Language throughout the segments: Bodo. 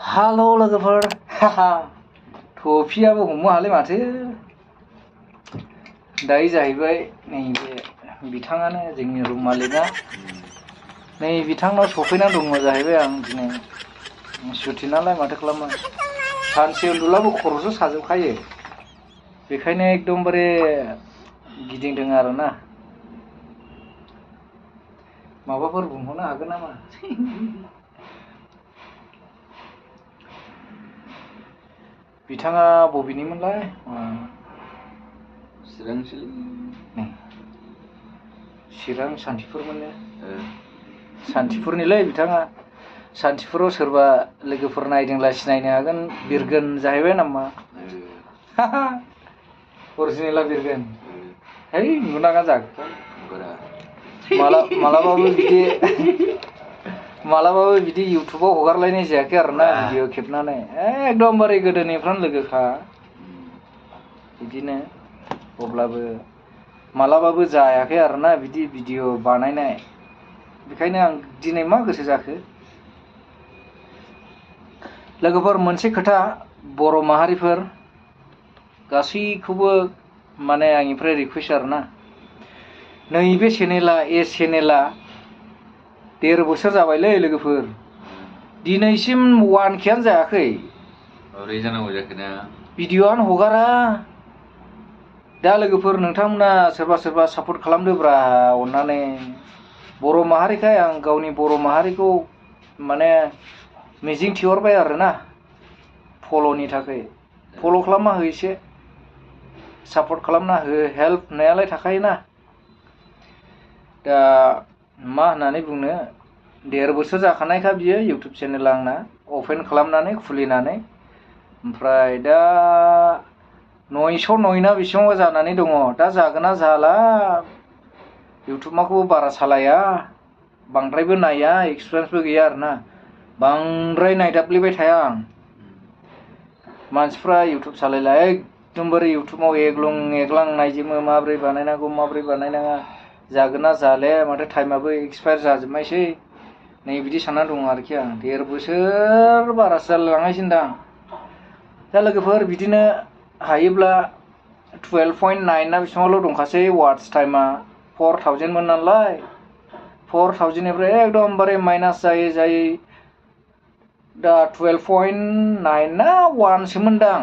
हाल' लोगोफोर टफियाबो हमनो हालाय माथो दायो जाहैबाय नैबे बिथाङानो जोंनि रुम मालिकआ नै बिथांनाव सफैना दङ जाहैबाय आं दिनै सुथि नालाय माथो खालामनो सानसे उन्दुलाबो खर'सो साजोबखायो बेखायनो एकदमबारे गिदिंदों आरोना माबाफोर बुंहरनो हागोन नामा बिथाङा बबेनिमोनलाय चिरां सान्थिफुरमोननो सान्थिफुरनिलै बिथाङा सान्थिफुराव सोरबा लोगोफोर नायदोंब्ला सिनायनो हागोन बिरगोन जाहैबाय नामा अरिजिनेला बिरगोन है नुनाङा जाखो मालाबाबो बिदि इउटुबाव हगारलायनाय जायाखै आरोना भिडिअ खेबनानै एकदमबारे गोदोनिफ्रायनो लोगोखा बिदिनो अब्लाबो मालाबाबो जायाखै आरोना बिदि भिडिअ बानायनाय बेखायनो आं दिनै मा गोसो जाखो लोगोफोर मोनसे खोथा बर' माहारिफोर गासैखौबो माने आंनिफ्राय रिकुवेस्ट आरोना नैबे चेनेला देर बोसोर जाबायलै लोगोफोर दिनैसिम 1K आनो जायाखै भिडिअआनो हगारा दा लोगोफोर नोंथांमोना सोरबा सापर्ट खालामदोब्रा अननानै बर' माहारिखाय आं गावनि बर' माहारिखौ माने मिजिं थिहरबाय आरोना फल'नि थाखाय फल' खालामना हो एसे सापर्ट खालामना हो हेल्प होनायालाय थाखायोना दा मा होननानै बुंनो 1.5 बोसोर जाखानायखा बियो इउटुब चेनेल आंना अपेन खालामनानै खुलिनानै ओमफ्राय दा 909 ना बेसेबांबा जानानै दङ दा जागोन ना जाला इउटुब माखौबो बारा सालाया बांद्रायबो नाया एक्सपिरियेन्सबो गैया आरोना बांद्राय नायदाबलिबाय थाया आं मानसिफ्रा इउटुब सालायला एकदमबारे इउटुबाव एग्लुं एग्लां नायजोबो माब्रै बानायनांगौ माब्रै बानायनाङा जागोन ना जाले माथो टाइमाबो एक्सपायार जाजोबनायसै नै बिदि सानना दङ आरोखि आं 1.5 बोसोर बारासो जालायलांगासिनो दां दा लोगोफोर बिदिनो हायोब्ला 12.9 ना बेसेबांल' दंखासै वाट्स टाइमा 4000 मोन नालाय 4000 निफ्राय एकदमबारे माइनास जायै दा 12.9 ना 1 सोमोनदां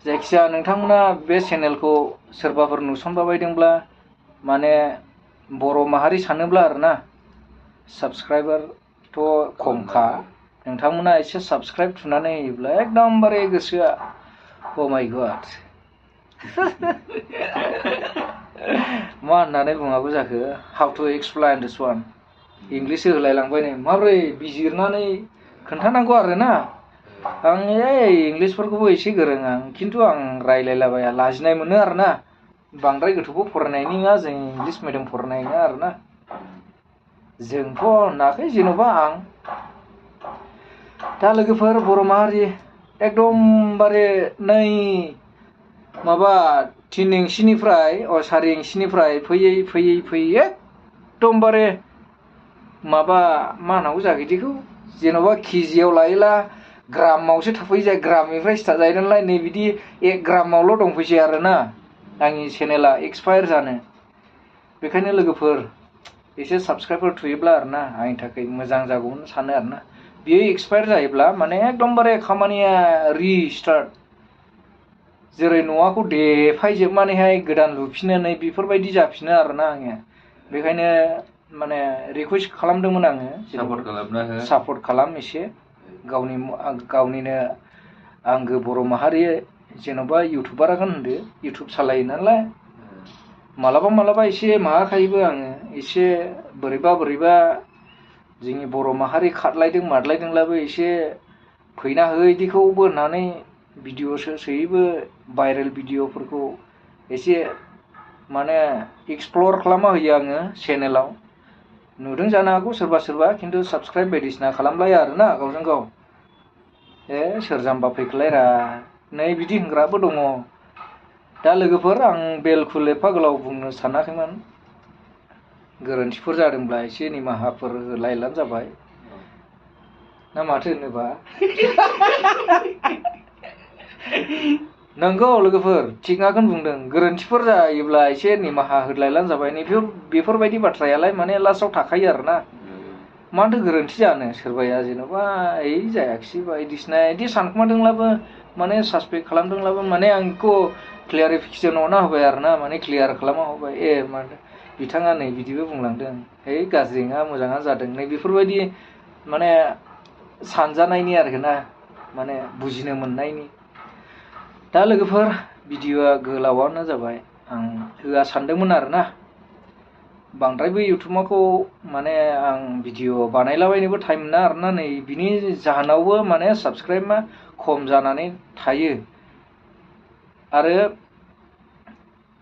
जायखिजाया नोंथांमोना बे चेनेलखौ सोरबाफोर नुसनबायदोंब्ला माने बर' माहारि सानोब्ला आरोना साबस्क्राइबारथ' खमखा नोंथांमोना एसे साबस्क्राइब थुनानै होयोब्ला एकदमबारे गोसोआ अ माय गड मा होननानै बुङाबो जाखो how to explain this one इंलिससो होलायलांबाय नै माब्रै बिजिरनानै खोन्थानांगौ आरोना आं इंलिसफोरखौबो एसे गोरों आं खिन्थु आं रायलायलाबाया लाजिनाय मोनो आरोना बांद्राय गोथौबो फरायनाय नङा जों इंलिस मिडियाम फरायनाय नङा आरोना जोंथ' होनाखै जेन'बा आं दा लोगोफोर बर' माहारि एकदमबारे नै माबा 3 इंसिनिफ्राय 4 इंसिनिफ्राय फैयै एकदमबारे माबा मा होनांगौ जाखो बिदिखौ जेन'बा केजियाव लायोला ग्रामावसो थाफैयो ग्रामनिफ्राय स्टार्ट जायो नालाय नै बिदि 1 ग्रामावल' दंफैसै आरोना आंनि चेनेला एक्सपायार जानो बेखायनो लोगोफोर एसे साबस्क्राइबफोर थुयोब्ला आरोना आंनि थाखाय मोजां जागौमोन सानो आरोना बियो एक्सपायार जायोब्ला माने एकदमबारे खामानिया रिस्टार्ट जेरै न'आखौ देफायजोबनानैहाय गोदान लुफिनो नै बेफोरबायदि जाफिनो आरोना आङो बेखायनो माने रिकुवेस्ट खालामदोंमोन आङो सापर्ट खालाम एसे गावनिनो आंगो बर' माहारि जेन'बा इउटुबाराखौनो होनदो इउटुब सालायो नालाय मालाबा एसे माबाखायोबो आङो एसे बोरैबा जोंनि बर' माहारि खारलायदों मारलायदोंब्लाबो एसे फैना हो इदिखौबो होननानै भिडिअ'सो सोयोबो भाइरेल भिडिअ'फोरखौ एसे माने एक्सप्लर खालामना होयो आङो चेनेलाव नुदों जानो हागौ सोरबा खिन्थु साबस्क्राइब बायदिसिना खालामलाया आरोना गावजों गाव सोर जाम्बा फैखोलायरा नै बिदि होनग्राबो दङ दा लोगोफोर आं बेलकुल एफा गोलाव बुंनो सानाखैमोन गोरोन्थिफोर जादोंब्ला एसे निमाहाफोर होलायलानो जाबाय ना माथो होनोबा नंगौ लोगोफोर थिगानो बुंदों गोरोन्थिफोर जायोब्ला एसे निमाहा होलायलानो जाबाय बेफोरबायदि बाथ्रायालाय माने लास्टआव थाखायो आरोना माथो गोरोन्थि जानो सोरबाया जेनेबा जायाखिसै बायदिसिना बिदि सानखुमादोंब्लाबो माने सासपेक्ट खालामदोंब्लाबो माने आं बेखौ क्लियारिफिकेसन हरना होबाय आरोना माने क्लियार खालामना होबाय माने बिथाङा नै बिदिबो बुंलांदों गाज्रि नङा मोजाङानो जादों नै बेफोरबायदि माने सानजानायनि आरोना माने बुजिनो मोननायनि दा लोगोफोर भिडिअआ गोलावानो जाबाय आं होआ सानदोंमोन आरोना बांद्रायबो इउटुबाखौ माने आं भिडिअ बानायलाबायनोबो टाइम मोना आरोना नै बिनि जाहोनावबो माने साबस्क्राइबा खम जानानै थायो आरो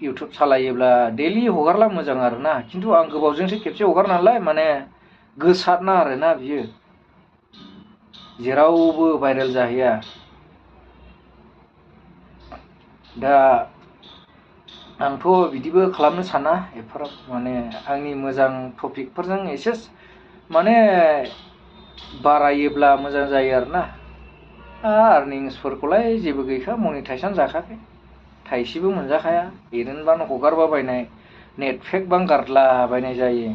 इउटुब सालायोब्ला डेलि हगारला मोजां आरोना खिन्थु आं गोबावजोंसो खेबसे हगार नालाय माने गोसारना आरोना बियो जेरावबो भाइरेल जाहैया दा आंथ' बिदिबो खालामनो साना एफाराब माने आंनि मोजां टपिकफोरजों एसे माने बारायोब्ला मोजां जायो आरोना आर्निंसफोरखौलाय जेबो गैखा मनिटाइजेसन जाखाखै थाइसेबो मोनजाखाया ओरैनोबानो हगारबा बायनाय नेटपेक बां गारला बायनाय जायो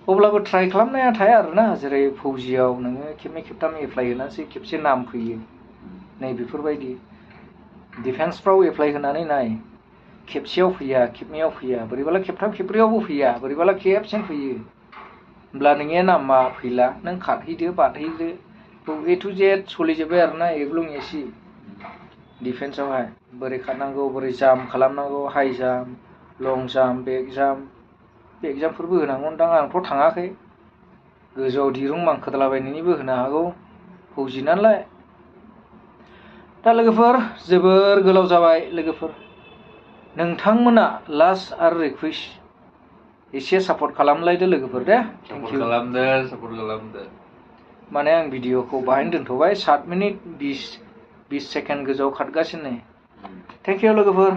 अब्लाबो ट्राइ खालामनाया थाया आरोना जेरै फौजियाव नोङो खेबनै खेबथाम एप्लाइ होनानैसो खेबसे नाम फैयो नै बेफोरबायदि डिफेन्सफ्राव एप्लाइ होनानै नाय खेबसेयाव फैया खेबनैयाव फैया बोरैबाला खेबथाम खेबब्रैयावबो फैया बोरैबाला खेबसेनो फैयो होमब्ला नोंनिया नामा फैला नों खारहैदो बारहैदो ए टु जेड सोलिजोब्बाय आरोना एग्लुं एसि डिफेन्सआवहाय बोरै खारनांगौ बोरै जाम्प खालामनांगौ हाइ जाम्प लं जाम्प बेक जाम्पफोरबो होनांगौदां आंथ' थाङाखै गोजौआव दिरुं मांखोदलाबायनायनिबो होनो हागौ फौजि नालाय दा लोगोफोर जोबोर गोलाव जाबाय लोगोफोर नोंथांमोना लास्ट आरो रिकुवेस्ट एसे सापर्ट खालामलायदो लोगोफोर दे सापर्ट खालामदो माने आं भिडिअखौ बाहायनो दोनथ'बाय 7 मिनिट 20 सेकेन्ड गोजौआव खारगासिनो थेंक इउ लोगोफोर